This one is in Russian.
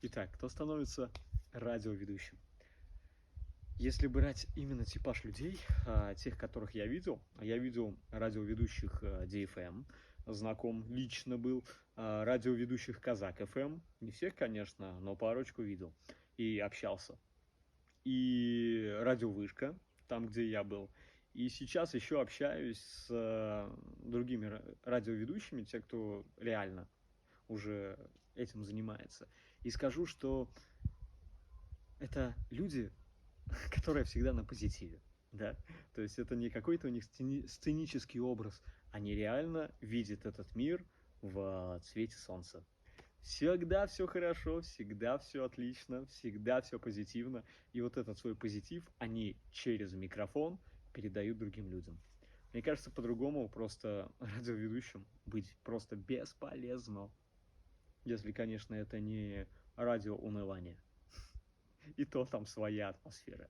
Итак, кто становится радиоведущим? Если брать именно типаж людей, тех, которых я видел радиоведущих DFM, знаком лично был, радиоведущих Казак FM, не всех, конечно, но парочку видел и общался. И радиовышка, там, где я был. И сейчас еще общаюсь с другими радиоведущими, те, кто реально уже этим занимается. И скажу, что это люди, которые всегда на позитиве, да. То есть это не какой-то у них сценический образ, они реально видят этот мир в цвете солнца. Всегда все хорошо, всегда все отлично, всегда все позитивно. И вот этот свой позитив они через микрофон передают другим людям. Мне кажется, по-другому просто радиоведущим быть просто бесполезно. Если, конечно, это не радиоунывание. И то там своя атмосфера.